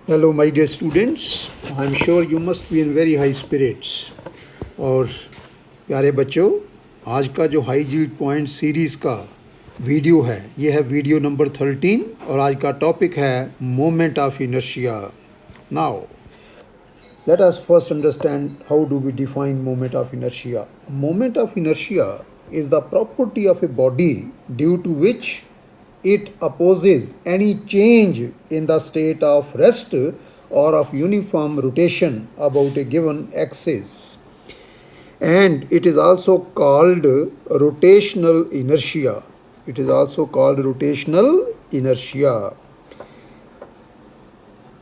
Hello my dear students, I am sure you must be in very high spirits. और प्यारे बच्चों, आज का जो हाई जील्ड पॉइंट सीरीज़ का वीडियो है, ये है वीडियो नंबर 13 और आज का टॉपिक है moment of inertia. Now let us first understand how do we define moment of inertia. Moment of inertia is the property of a body due to which it opposes any change in the state of rest or of uniform rotation about a given axis. And it is also called rotational inertia. It is also called rotational inertia.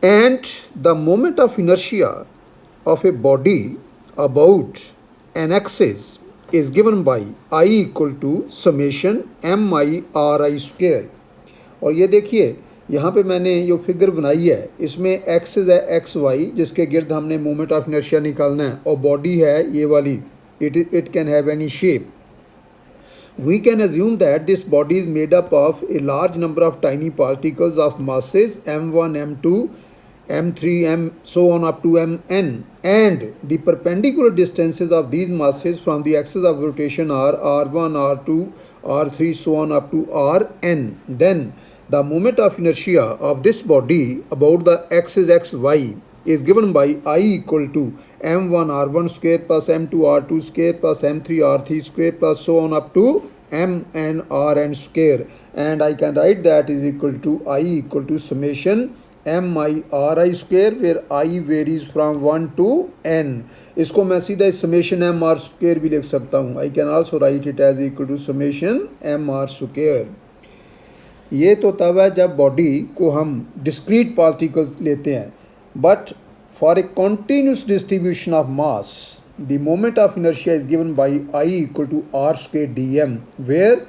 And the moment of inertia of a body about an axis is given by I equal to summation mi ri square. और ये देखिए यहाँ पे मैंने ये figure बनाई है, इसमें एक्सिस है एक्स वाई जिसके गिर्द हमने मोमेंट ऑफ इनर्शिया निकालना है और बॉडी है ये वाली, it can have any shape. We can assume that this body is made up of a large number of tiny particles of masses m1, m2, m3, m so on up to mn, and the perpendicular distances of these masses from the axis of rotation are r1, r2, r3 so on up to rn. Then the moment of inertia of this body about the axis xy is given by I equal to m1 r1 square plus m2 r2 square plus m3 r3 square plus so on up to mn rn square, and I can write that is equal to I equal to summation mi ri square where I varies from 1 to n. इसको मैं सीधा summation mr square भी लिख सकता हूँ. I can also write it as equal to summation mr square. ये तो तब है जब बॉडी को हम डिस्क्रीट पार्टिकल्स लेते हैं, but for a continuous distribution of mass the moment of inertia is given by I equal to r square d m, where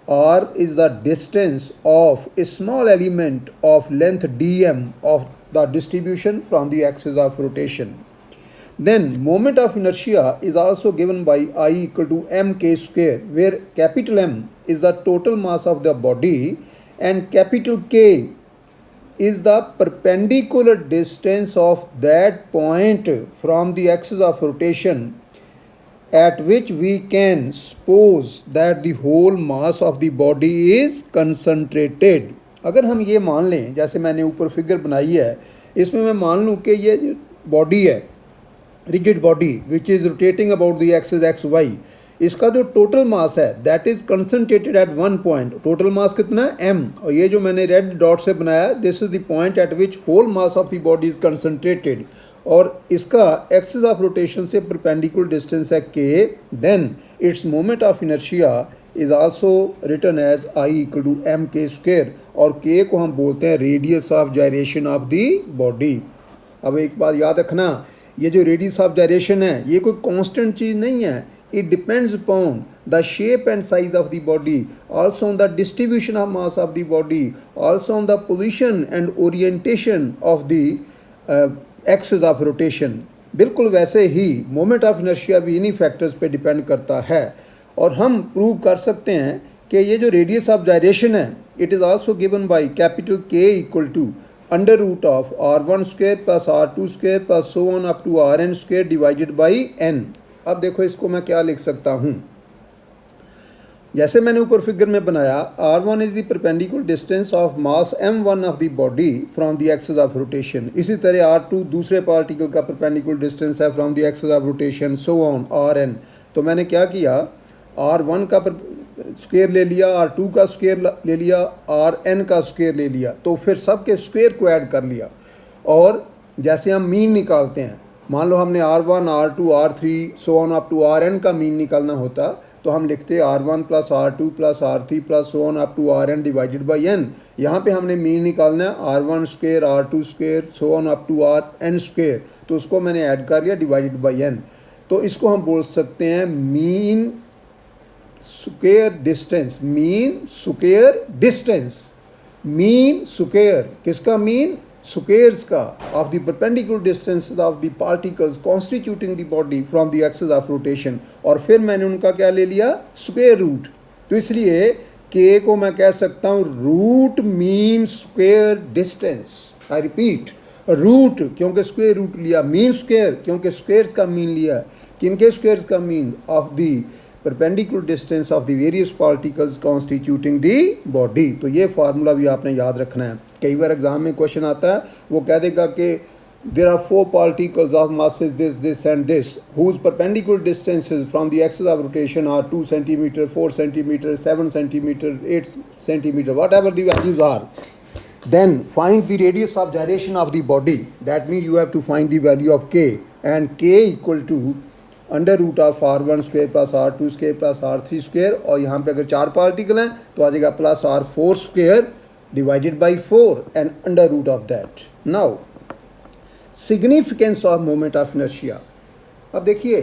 r is the distance of a small element of length dm of the distribution from the axis of rotation. Then moment of inertia is also given by I equal to mk square, where capital M is the total mass of the body and capital K is the perpendicular distance of that point from the axis of rotation at which we can suppose that the whole mass of the body is concentrated. अगर हम ये मान लें, जैसे मैंने ऊपर figure बनाई है, इसमें मैं मान लूँ कि ये जो बॉडी है, rigid body which is rotating about the axis X Y, इसका जो टोटल मास है that is concentrated at one point. Total mass कितना है m, और ये जो मैंने रेड डॉट से बनाया this is the point at which whole mass of the body is concentrated, और इसका एक्सिस ऑफ रोटेशन से परपेंडिकुलर डिस्टेंस है k. Then its moment of inertia is also written as I equal to m k square, और k को हम बोलते हैं radius of gyration of the body. अब एक बात याद रखना, ये जो रेडियस ऑफ जायरेशन है ये कोई कांस्टेंट चीज़ नहीं है. It depends upon the shape and size of the body, also on the distribution of mass of the body, also on the position and orientation of the axis of rotation. बिल्कुल वैसे ही moment of inertia भी इन्हीं factors पे depend करता है, और हम prove कर सकते हैं कि ये जो रेडियस ऑफ जायरेशन है it is also given by capital K equal to under root of r1 square plus r2 square plus so on up to rn square divided by n. अब देखो इसको मैं क्या लिख सकता हूँ, जैसे मैंने ऊपर फिगर में बनाया r1 is the perpendicular distance of mass m1 of the body from the axis of rotation. इसी तरह r2 दूसरे पार्टिकल का परपेंडिकुलर डिस्टेंस है from the axis of rotation, so on rn. तो मैंने क्या किया, r1 का स्क्वायर ले लिया, r2 का स्क्वायर ले लिया, rn का स्क्वायर ले लिया, तो फिर सब के स्क्वायर को ऐड कर लिया. और जैसे हम मीन निकालते हैं, मान लो हमने r1, r2, r3 so on up to rn का मीन निकालना होता तो हम लिखते r1 plus r2 plus r3 plus so on up to rn divided by n. यहाँ पे हमने मीन निकालना है r1 square r2 square so on up to rn square, तो उसको मैंने ऐड कर लिया डिवाइडेड बाई n. तो इसको हम बोल सकते हैं mean square distance, mean square distance, mean square किसका, मीन squares का of the perpendicular distance of the particles constituting the body from the axis of rotation, और फिर मैंने उनका क्या ले लिया, स्क्वायर रूट. तो इसलिए k को मैं कह सकता हूँ root mean square distance. I repeat, root क्योंकि स्क्वायर रूट लिया, मीन स्क्वायर क्योंकि स्क्वायर्स का मीन लिया, किनके स्क्वायर्स का mean, of the perpendicular distance of the various particles constituting the body. तो ये फार्मूला भी आपने याद रखना है। कई बार एग्जाम में क्वेश्चन आता है, वो कह देगा कि there are four particles of masses this and this whose perpendicular distances from the axis of rotation are 2 centimeter, 4 centimeter, 7 centimeter, 8 centimeter, whatever the values are. Then find the radius of gyration of the body. That means you have to find the value of k, and k equal to under root of r1 square plus r2 square plus r3 square, और यहाँ पे अगर 4 particle हैं तो आ जाएगा plus r4 square divided by 4 and under root of that. Now significance of moment of inertia. अब देखिए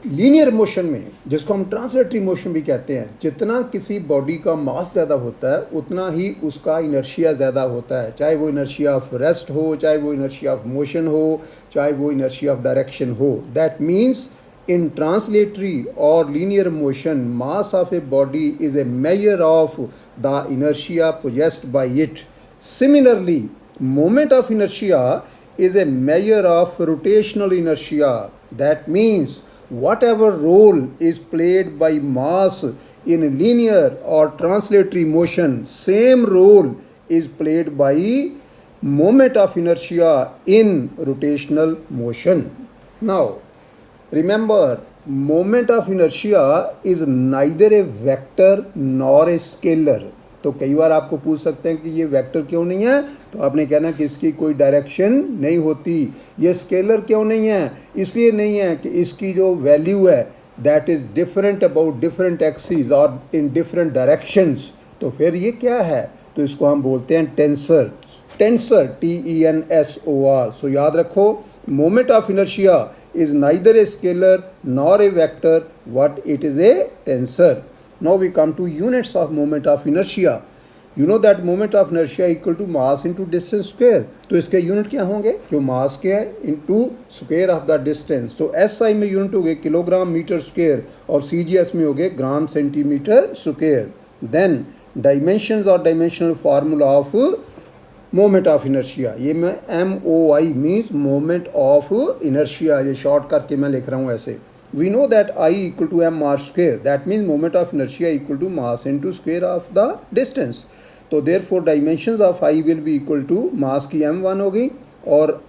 लीनियर मोशन में, जिसको हम ट्रांसलेटरी मोशन भी कहते हैं, जितना किसी बॉडी का मास ज़्यादा होता है उतना ही उसका इनर्शिया ज़्यादा होता है, चाहे वो इनर्शिया ऑफ रेस्ट हो, चाहे वो इनर्शिया ऑफ मोशन हो, चाहे वो इनर्शिया ऑफ डायरेक्शन हो। That means in translatory or linear motion, mass of a body is a measure of the inertia possessed by it. Similarly, moment of inertia is a measure of rotational inertia. That means whatever role is played by mass in linear or translatory motion, same role is played by moment of inertia in rotational motion. Now remember, moment of inertia is neither a vector nor a scalar. तो कई बार आपको पूछ सकते हैं कि ये vector क्यों नहीं है, तो आपने कहना कि इसकी कोई डायरेक्शन नहीं होती। ये स्केलर क्यों नहीं है, इसलिए नहीं है कि इसकी जो वैल्यू है that is different about different axis और इन डिफरेंट डायरेक्शंस। तो फिर ये क्या है, तो इसको हम बोलते हैं टेंसर। Tensor TENSOR। सो याद रखो, moment of inertia is neither a scalar nor a vector, but it is a tensor. Now we come to units of moment of inertia. You know that moment of inertia equal to mass into distance square. तो इसके unit क्या होंगे, जो mass के हैं into square of the distance. तो SI में unit हो गए किलोग्राम मीटर स्क्वायर और CGS में हो गए gram centimetre square. Then dimensions और dimensional formula of moment of inertia, ये मैं MOI means moment of inertia, ये शॉर्ट करके मैं लिख रहा हूँ ऐसे। We know that I equal to m r square, that means moment of inertia equal to mass into square of the distance. तो therefore dimensions of I will be equal to mass की m1 हो गई और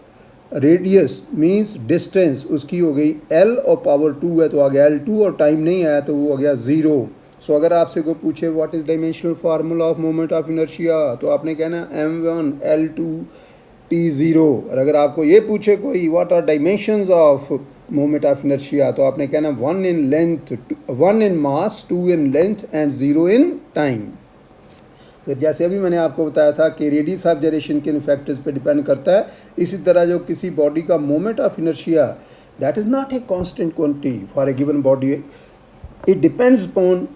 radius means distance उसकी हो गई L और power 2 है तो आ गया L2, और टाइम नहीं आया तो वो हो गया 0। सो अगर आपसे कोई पूछे what is dimensional formula of moment of inertia, तो आपने कहना m1 L2 T0। और अगर आपको ये पूछे कोई what are dimensions of moment of inertia, तो आपने कहना 1 in length, 1 in mass, 2 in length and 0 in time. फिर जैसे अभी मैंने आपको बताया था कि रेडियस ऑफ gyration किन फैक्टर्स पे डिपेंड करता है, इसी तरह जो किसी बॉडी का moment of inertia that is not a constant quantity for a given body, it depends upon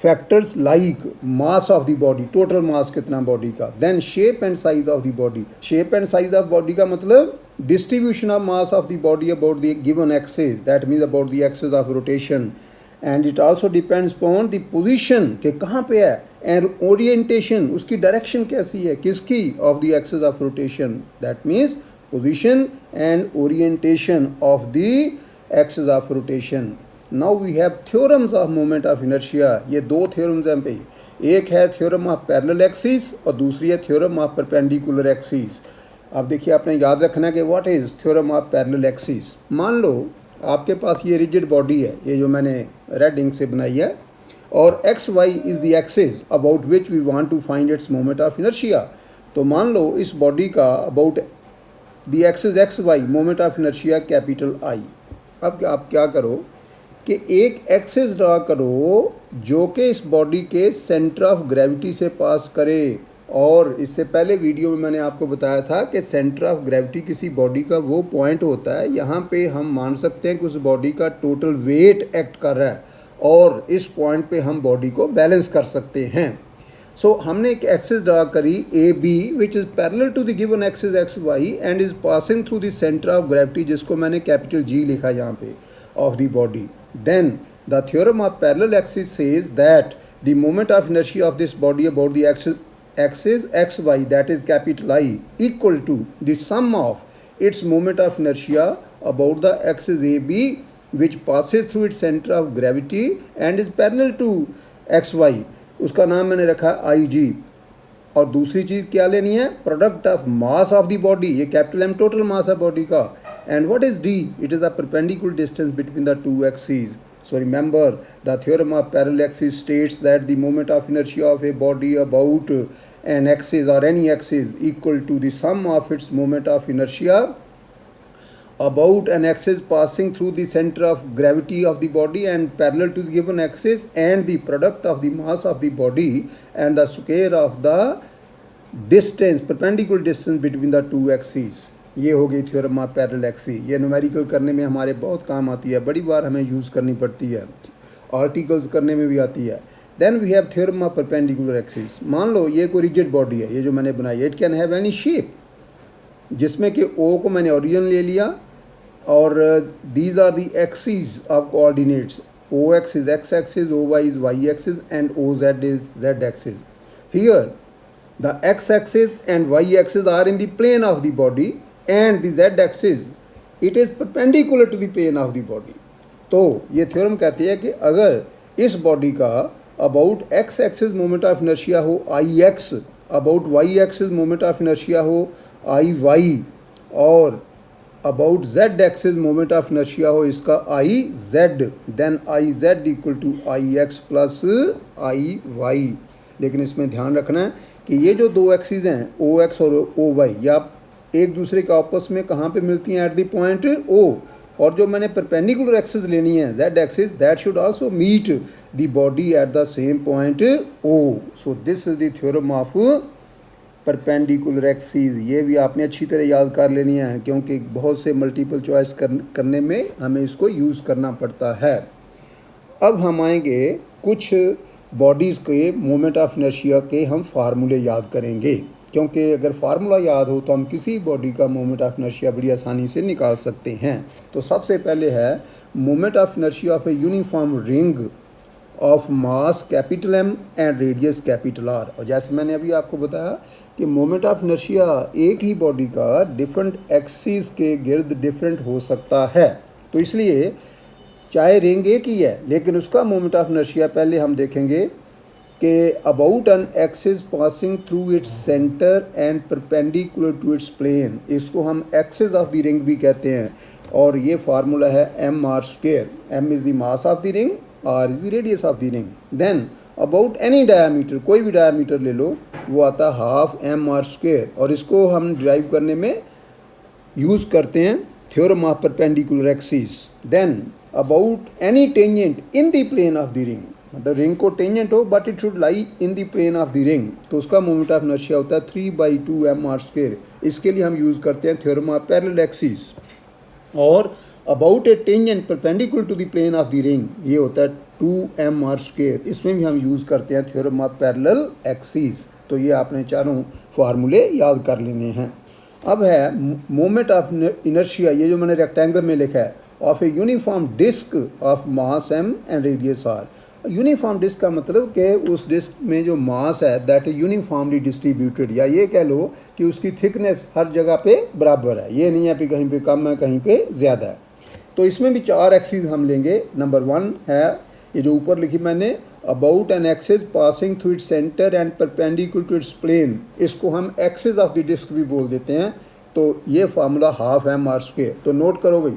factors like mass of the body, total mass कितना बॉडी का, then shape and size of the body. Shape and size of body का मतलब distribution of mass of the body about the given axis, that means about the axis of rotation. And it also depends upon the position के कहाँ पे है, and orientation उसकी direction कैसी है, किसकी, of the axis of rotation. That means position and orientation of the axis of rotation. Now we have theorems of moment of inertia. ये दो थ्योरम्स हैं पे, एक है थ्योरम ऑफ पैरेलल एक्सिस और दूसरी है थ्योरम ऑफ परपेंडिकुलर एक्सिस। अब देखिए आपने याद रखना कि what is theorem of parallel axis. मान लो आपके पास ये रिजिड बॉडी है, ये जो मैंने रेड इंक से बनाई है, और XY is the axis about which we want to find its moment of inertia. तो मान लो इस बॉडी का about the axis XY moment of inertia capital I। अब आप क्या करो कि एक एक्सिस ड्रा करो जो कि इस बॉडी के सेंटर ऑफ ग्रेविटी से पास करे। और इससे पहले वीडियो में मैंने आपको बताया था कि सेंटर ऑफ ग्रेविटी किसी बॉडी का वो पॉइंट होता है, यहाँ पे हम मान सकते हैं कि उस बॉडी का टोटल वेट एक्ट कर रहा है और इस पॉइंट पे हम बॉडी को बैलेंस कर सकते हैं। सो हमने एक एक्सिस ड्रा करी AB which is parallel to the given axis XY and is passing through the centre of gravity, जिसको मैंने कैपिटल G लिखा यहाँ पे, of the body. Then the theorem of parallel axis says that the moment of inertia of this body about the axis xy, that is capital I, equal to the sum of its moment of inertia about the axis AB which passes through its center of gravity and is parallel to xy, उसका नाम मैंने रखा IG। और दूसरी चीज़ क्या लेनी है, product of mass of the body, ये कैपिटल M टोटल मास है बॉडी का। And what is D? It is the perpendicular distance between the two axis. So remember, the theorem of parallel axis states that the moment of inertia of a body about an axis or any axis equal to the sum of its moment of inertia about an axis passing through the center of gravity of the body and parallel to the given axis and the product of the mass of the body and the square of the distance, perpendicular distance between the two axes। ये हो गई theorem of parallel axis. ये numerical करने में हमारे बहुत काम आती है, बड़ी बार हमें यूज़ करनी पड़ती है, आर्टिकल्स करने में भी आती है। Then we have theorem of perpendicular axis. मान लो ये कोई रिजिड बॉडी है, ये जो मैंने बनाई, it can have any shape, जिसमें कि ओ को मैंने ओरिजिन ले लिया और these are the axis of coordinates, O X is X axis, O Y is Y axis and O Z is Z axis. Here the X axis and Y axis are in the plane of the body and the z axis it is perpendicular to the plane of the body। तो ये theorem कहती है कि अगर इस body का about x axis moment of inertia हो Ix, about y axis moment of inertia हो Iy और about z axis moment of inertia हो इसका Iz, then Iz equal to Ix plus Iy। लेकिन इसमें ध्यान रखना है कि ये जो दो एक्सिस हैं Ox और Oy, या एक दूसरे के आपस में कहाँ पे मिलती हैं, एट द पॉइंट O। और जो मैंने परपेंडिकुलर एक्सिस लेनी है z axis, that should also meet the body at the same point O। So this is the theorem of perpendicular axis. ये भी आपने अच्छी तरह याद कर लेनी है क्योंकि बहुत से मल्टीपल चॉइस करने में हमें इसको यूज़ करना पड़ता है। अब हम आएंगे कुछ बॉडीज़ के मोमेंट ऑफ इनर्शिया के हम फार्मूले याद करेंगे, क्योंकि अगर फार्मूला याद हो तो हम किसी बॉडी का मोमेंट ऑफ इनर्शिया बड़ी आसानी से निकाल सकते हैं। तो सबसे पहले है moment of inertia of a uniform ring of mass capital M and radius capital R। और जैसे मैंने अभी आपको बताया कि मोमेंट ऑफ इनर्शिया एक ही बॉडी का डिफरेंट एक्सिस के गिर्द डिफरेंट हो सकता है, तो इसलिए चाहे रिंग एक ही है लेकिन उसका मोमेंट ऑफ इनर्शिया पहले हम देखेंगे कि about an axis passing through its centre and perpendicular to its plane, इसको हम एक्सिस ऑफ द रिंग भी कहते हैं। और ये फार्मूला है mr²। m is the mass of the ring, r is the radius of the ring. Then about any diameter, कोई भी डायमीटर ले लो, वो आता है हाफ mr²। और इसको हम डिराइव करने में यूज़ करते हैं theorem of perpendicular axis. Then about any tangent in the plane of the ring, मतलब रिंग को टेंजेंट हो but it should lie in the plane of the ring, तो उसका मोमेंट ऑफ इनर्शिया होता है 3/2 mr²। इसके लिए हम यूज़ करते हैं थ्योरम ऑफ पैरेलल एक्सिस। और about a tangent perpendicular to the plane of the ring, ये होता है 2 mr²। इसमें भी हम यूज़ करते हैं थ्योरम ऑफ पैरेलल एक्सिस। तो ये आपने चारों फार्मूले याद कर लेने हैं। अब है मोमेंट ऑफ इनर्शिया, ये जो मैंने रेक्टेंगल में लिखा है, of a uniform disc of mass m and radius r। Uniform disc का मतलब कि उस डिस्क में जो मास है दैट इज यूनिफॉर्मली डिस्ट्रीब्यूटेड, या ये कह लो कि उसकी थिकनेस हर जगह पे बराबर है, ये नहीं है कि कहीं पे कम है कहीं पे ज़्यादा है। तो इसमें भी 4 एक्सिस हम लेंगे। नंबर 1 है ये जो ऊपर लिखी मैंने, about an axis passing through its centre and perpendicular to its plane, इसको हम एक्सिस ऑफ द डिस्क भी बोल देते हैं। तो ये फार्मूला हाफ mr²। तो नोट करो भाई,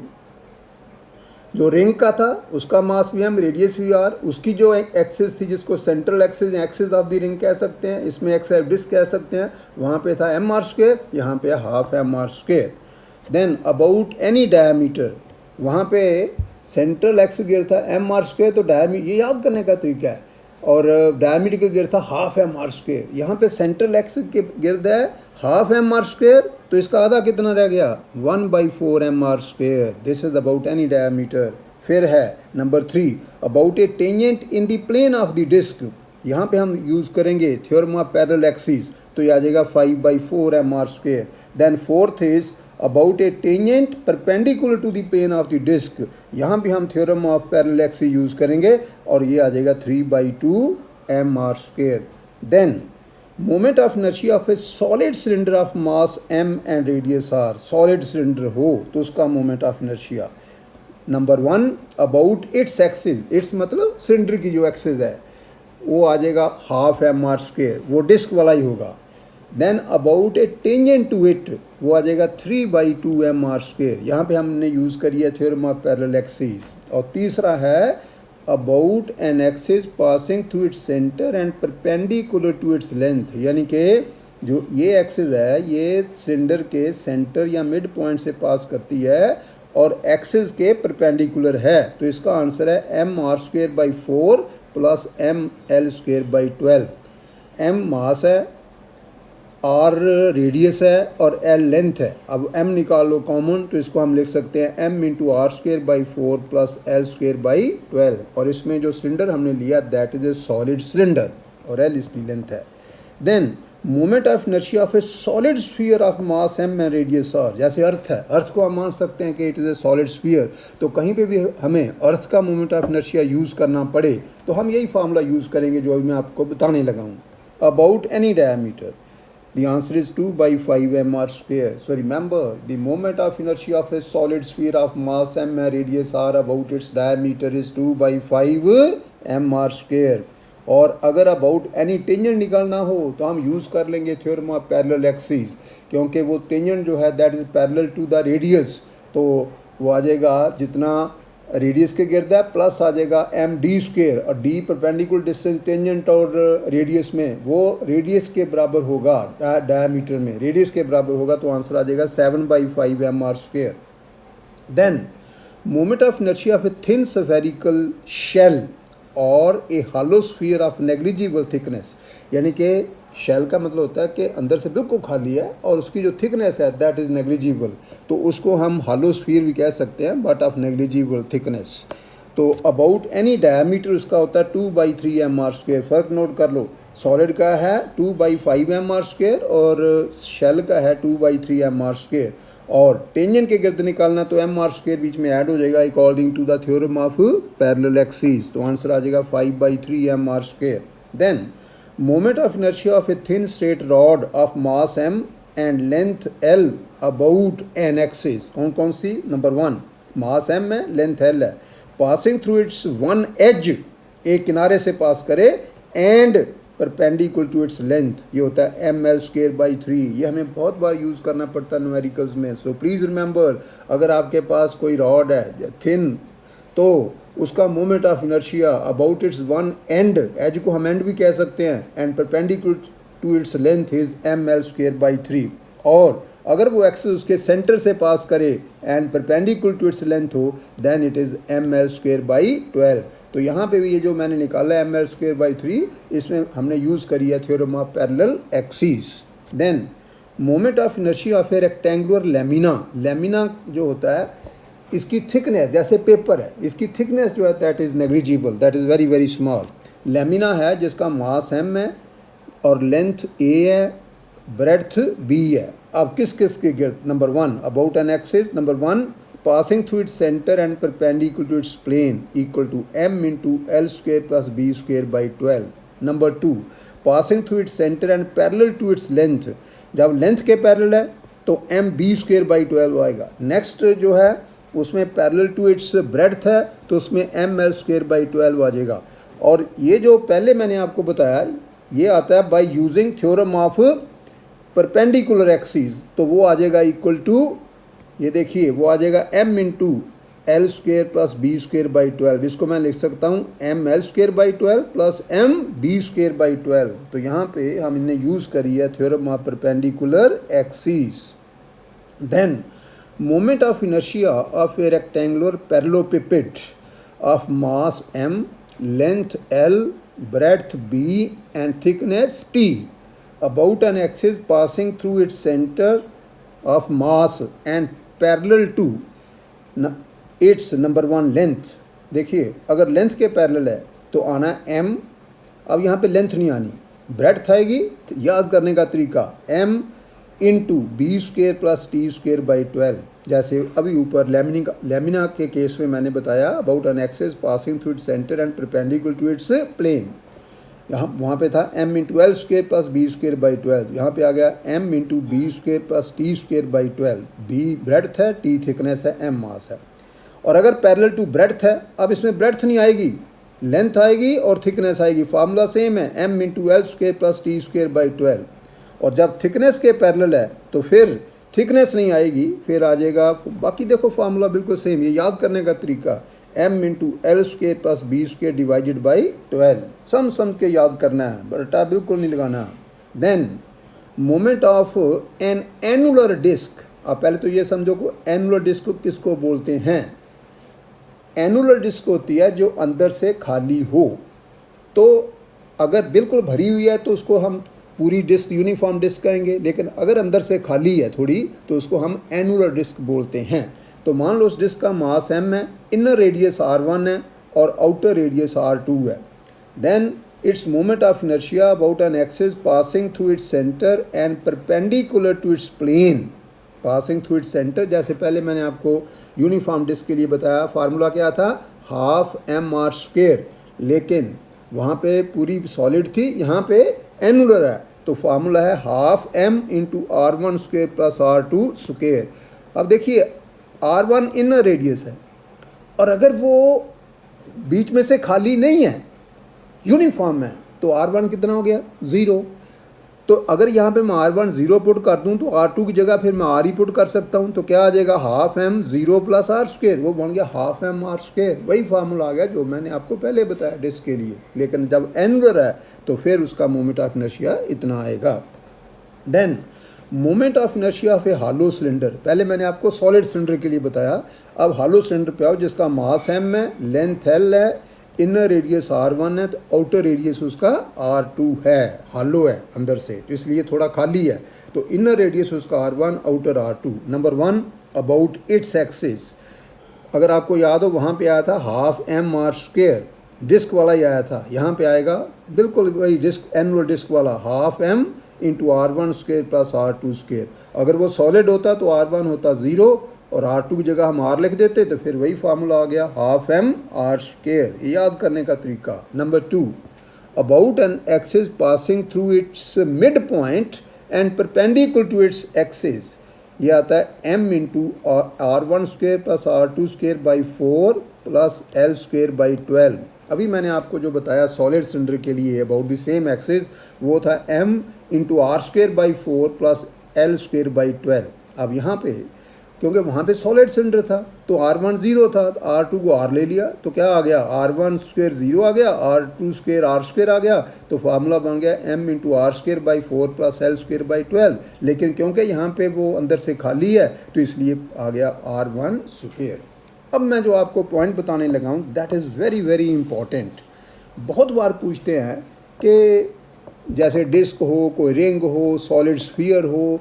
जो रिंग का था उसका मास भी m, रेडियस भी r, उसकी जो एक्सिस थी जिसको सेंट्रल एक्सिस या एक्सिस ऑफ द रिंग कह सकते हैं, इसमें एक्स डिस्क कह सकते हैं, वहाँ पे था mr², यहाँ पे half mr²। Then about any diameter, वहाँ पे सेंट्रल एक्स गिर था mr², तो डायमीटर ये याद करने का तरीका है, और डायमीटर का गिर था हाफ mr²। यहाँ पे सेंट्रल एक्स के गिर्द है हाफ mr², तो इसका आधा कितना रह गया, 1/4 mr²। This is about any diameter. फिर है number 3, about a tangent in the plane of the disc, यहाँ पे हम यूज़ करेंगे थ्योरम ऑफ पैरेलल एक्सिस, तो ये आ जाएगा 5/4 mr²। Then fourth is about a tangent perpendicular to the plane of the disc, यहाँ भी हम theorem of parallel axis use करेंगे और ये आ जाएगा 3/2 mr²। Then moment of inertia of a solid cylinder of mass m and radius r, solid cylinder हो तो उसका moment of inertia number 1 about its axis, its मतलब सिलेंडर की जो एक्सिस है वो आ जाएगा हाफ एम आर स्क्वेयर, वो डिस्क वाला ही होगा। Then about a tangent to it वो आ जाएगा 3/2 एम आर स्क्वेयर, यहाँ पे हमने यूज़ करी है थ्योरम ऑफ पैरेलल एक्सिस। और तीसरा है about an axis passing through its centre and perpendicular to its length, यानी कि जो ये एक्सिस है ये सिलेंडर के सेंटर या मिड पॉइंट से पास करती है और एक्सिस के परपेंडिकुलर है, तो इसका आंसर है mr²/4 plus ml²/12। m mass है, r रेडियस है और l लेंथ है। अब m निकाल लो कॉमन, तो इसको हम लिख सकते हैं m × r²/4 प्लस l²/12। और इसमें जो सिलेंडर हमने लिया that is a solid cylinder और l इसकी लेंथ है। Then moment of inertia of a solid sphere of mass m and radius r, जैसे अर्थ है, अर्थ को हम मान सकते हैं कि it is a solid sphere, तो कहीं पे भी हमें अर्थ का मोमेंट ऑफ इनर्शिया यूज़ करना पड़े तो हम यही फार्मूला यूज़ करेंगे जो अभी मैं आपको बताने लगा हूँ। About any diameter the answer is 2/5 mr². So remember the moment of inertia of a solid sphere of mass m and radius r about its diameter is 2/5 mr²। और अगर अबाउट एनी टेंजेंट निकालना हो तो हम use कर लेंगे theorem of parallel axis, क्योंकि वो टेंजेंट जो है that is parallel to the radius, तो वो आ जाएगा जितना रेडियस के गिर्द है प्लस आ जाएगा md², और d परपेंडिकुलर डिस्टेंस टेंजेंट और रेडियस में वो रेडियस के बराबर होगा, डायमीटर में रेडियस के बराबर होगा, तो आंसर आ जाएगा 7/5 mr²। Then moment of inertia of a thin spherical shell और a hollow sphere of negligible thickness, यानी कि शेल का मतलब होता है कि अंदर से बिल्कुल खाली है और उसकी जो थिकनेस है दैट इज़ नेग्लिजिबल, तो उसको हम हॉलो स्फीयर भी कह सकते हैं बट ऑफ नेग्लिजिबल थिकनेस। तो अबाउट एनी डायमीटर उसका होता है 2/3 mr²। फ़र्क नोट कर लो, सॉलिड का है 2/5 mr² और शेल का है 2/3 mr²। और टेंजेंट के गिर्द निकालना तो mr² बीच में ऐड हो जाएगा according to the theorem of parallel axis, तो आंसर आ जाएगा 5/3 mr²। Then moment of inertia of a thin straight rod of mass m and length l about an axis, कौन कौन सी? नंबर 1 मास m है, length l है, passing through its one edge, एक किनारे से पास करे, and perpendicular to its length, ये होता है ml²/3। ये हमें बहुत बार यूज़ करना पड़ता है न्यूमेरिकल्स में। सो प्लीज़ रिमेंबर, अगर आपके पास कोई रॉड है थिन तो उसका moment of inertia about its one end, edge को हम एंड भी कह सकते हैं, and perpendicular to its length is ml²/3। और अगर वो एक्सिस उसके सेंटर से पास करे and perpendicular to its length हो देन इट इज़ ml²/12। तो यहाँ पे भी ये जो मैंने निकाला है ml²/3, इसमें हमने यूज़ करी है theorem of parallel axis. Then moment of inertia of a rectangular lamina, lamina जो होता है इसकी थिकनेस जैसे पेपर है, इसकी थिकनेस जो है that is negligible, that is very very small. Lamina है जिसका मास m है और लेंथ a है, ब्रेड्थ b है। अब किस किस के गिर्द? Number 1 about an axis, number 1 passing through its center and perpendicular to its plane equal to m into l² plus b²/12। Number 2 passing through its center and parallel to its length, जब length के parallel है तो m b²/12 आएगा। Next जो है उसमें parallel to it's breadth है तो उसमें ml²/12 आ जाएगा। और ये जो पहले मैंने आपको बताया ये आता है by using theorem of perpendicular axis, तो वो आ जाएगा इक्वल टू, ये देखिए वो आ जाएगा m × l² प्लस b²/12। इसको मैं लिख सकता हूँ ml²/12 प्लस mb²/12। तो यहाँ पे हमने यूज़ करी है theorem of perpendicular axis. Then moment of inertia of a rectangular parallelepiped of mass m, length l, breadth b and thickness t about an axis passing through its center of mass and parallel to its number 1 length। देखिए अगर length के parallel है तो आना m, अब यहाँ पे length नहीं आनी, ब्रेड्थ आएगी। याद करने का तरीका m × b² प्लस t²/12, जैसे अभी ऊपर लेमिना के केस में मैंने बताया about an axis passing through its centre and perpendicular to its plane. यहाँ वहाँ पे था m into L square plus B square by 12, यहाँ पे आ गया m into B square plus T square by 12। b breadth है, t थिकनेस है, m मास है। और अगर पैरेलल टू ब्रेड्थ है, अब इसमें ब्रेड्थ नहीं आएगी, लेंथ आएगी और थिकनेस आएगी। फार्मूला सेम है, m into L square plus T square by 12। और जब थिकनेस के पैरेलल है तो फिर थिकनेस नहीं आएगी, फिर आ जाएगा, बाकी देखो फार्मूला बिल्कुल सेम। ये याद करने का तरीका, m into L square plus B square divided by 12। समझ के याद करना है, बटा बिल्कुल नहीं लगाना। Then moment of an annular disc, आप पहले तो ये समझो को एनुलर डिस्क किसको बोलते हैं। एनुलर डिस्क होती है जो अंदर से खाली हो। तो अगर बिल्कुल भरी हुई है तो उसको हम पूरी डिस्क यूनिफॉर्म डिस्क कहेंगे, लेकिन अगर अंदर से खाली है थोड़ी तो उसको हम एनुलर डिस्क बोलते हैं। तो मान लो उस डिस्क का मास m है, इनर रेडियस r1 है और आउटर रेडियस r2 है। Then its moment of inertia about an axis passing through its centre and perpendicular to its plane. Passing through its centre, जैसे पहले मैंने आपको यूनिफॉर्म डिस्क के लिए बताया, फार्मूला क्या था, हाफ एम आर स्क्वेयर, लेकिन वहाँ पे पूरी सॉलिड थी, यहाँ पे एनुलर है, तो फार्मूला है half m into r1 square plus r2 square. अब देखिए r1 इनर रेडियस है, और अगर वो बीच में से खाली नहीं है, यूनिफॉर्म है, तो r1 कितना हो गया, 0। तो अगर यहाँ पे मैं r1 0 पुट कर दूँ तो r2 की जगह फिर मैं r ही पुट कर सकता हूँ, तो क्या आ जाएगा, half m 0 plus r square, वो बन गया हाफ m r स्क्वेयर। वही फार्मूला आ गया जो मैंने आपको पहले बताया डिस्क के लिए, लेकिन जब एनुलर है तो फिर उसका मोमेंट ऑफ इनर्शिया इतना आएगा। Then moment of inertia of a hollow cylinder, पहले मैंने आपको सॉलिड सिलेंडर के लिए बताया, अब हालो सिलेंडर पे आओ जिसका मास m है, लेंथ l है, इनर रेडियस r1 है, तो आउटर रेडियस उसका r2 है, हालो है अंदर से, तो इसलिए थोड़ा खाली है, तो इनर रेडियस उसका r1, outer r2। Number 1 about its axis, अगर आपको याद हो वहाँ पे आया था half m r square, disc वाला ही आया था, यहाँ पे आएगा बिल्कुल वही डिस्क, एनुअल डिस्क वाला, half m into r1 square plus r2 square. अगर वो सॉलिड होता तो r1 होता 0 और r2 की जगह हम r लिख देते, तो फिर वही फार्मूला आ गया हाफ m r स्क्वेयर। याद करने का तरीका। Number 2 about an axis passing through its midpoint and perpendicular to its axis, ये आता है m into r1 square plus r2 square by 4 plus l square by 12। अभी मैंने आपको जो बताया सॉलिड सिलेंडर के लिए अबाउट द सेम एक्सिस, वो था m into r square by 4 plus l square by 12। अब यहाँ पे क्योंकि वहाँ पे सॉलिड सिलेंडर था तो r1 0 था, तो r2 को r ले लिया, तो क्या आ गया, r1 स्क्वेयर 0 आ गया, r2 स्क्वेयर r स्क्वेयर आ गया, तो फार्मूला बन गया m into r square by 4 plus l square by 12। लेकिन क्योंकि यहाँ पे वो अंदर से खाली है तो इसलिए आ गया r1 स्क्वेयर। अब मैं जो आपको पॉइंट बताने लगा हूँ that is very very important. बहुत बार पूछते हैं कि जैसे डिस्क हो, कोई रिंग हो, सॉलिड स्फीयर हो,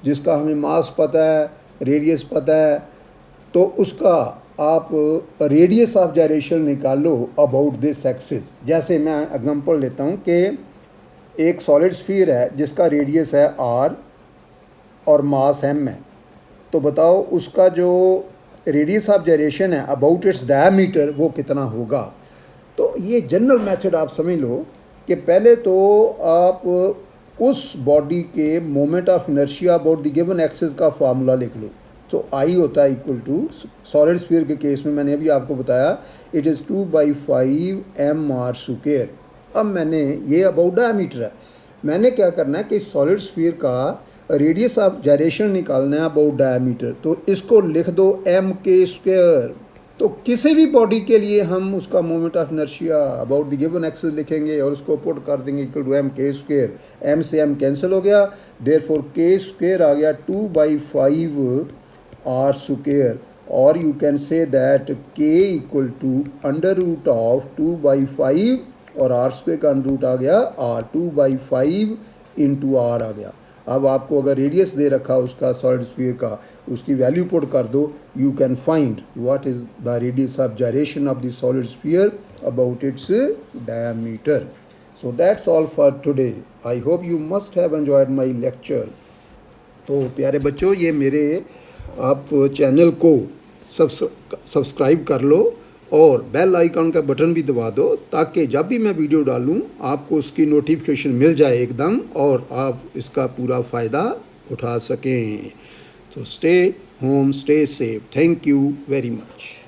जिसका हमें मास पता है, रेडियस पता है, तो उसका आप रेडियस ऑफ जायरेशन निकालो अबाउट दिस एक्सिस। जैसे मैं एग्जांपल लेता हूँ कि एक सॉलिड स्फीयर है जिसका रेडियस है r और मास m है, तो बताओ उसका जो रेडियस ऑफ जायरेशन है अबाउट इट्स डायमीटर वो कितना होगा। तो ये जनरल मेथड आप समझ लो कि पहले तो आप उस बॉडी के moment of inertia about the given axis का फार्मूला लिख लो। तो आई होता है इक्वल टू, सॉलिड स्फीयर के केस में मैंने अभी आपको बताया, इट इज़ 2/5 mr स्क्वायर। अब मैंने ये अबाउट डायमीटर है, मैंने क्या करना है कि सॉलिड स्फीयर का रेडियस ऑफ जायरेशन निकालना है अबाउट डायमीटर, तो इसको लिख दो mk स्क्वायर। तो किसी भी बॉडी के लिए हम उसका moment of inertia about the given axis लिखेंगे और उसको पुट कर देंगे equal to mk square. m से m कैंसिल हो गया, देयरफॉर k स्क्वायर आ गया 2/5 r स्क्वायर, और you can say that k equal to under root of 2/5 और r स्क्वायर का अंडर रूट आ गया r, 2/5 इंटू r आ गया। अब आपको अगर रेडियस दे रखा उसका सॉलिड स्फीयर का, उसकी वैल्यू पुट कर दो, you can find what is the radius of gyration of the solid sphere about its diameter. So that's all for today. I hope you must have enjoyed my lecture. तो प्यारे बच्चों, ये मेरे आप channel को subscribe कर लो और bell icon का बटन भी दबा दो ताकि जब भी मैं वीडियो डालूं आपको उसकी नोटिफिकेशन मिल जाए एकदम और आप इसका पूरा फ़ायदा उठा सकें। तो stay home, stay safe. Thank you very much.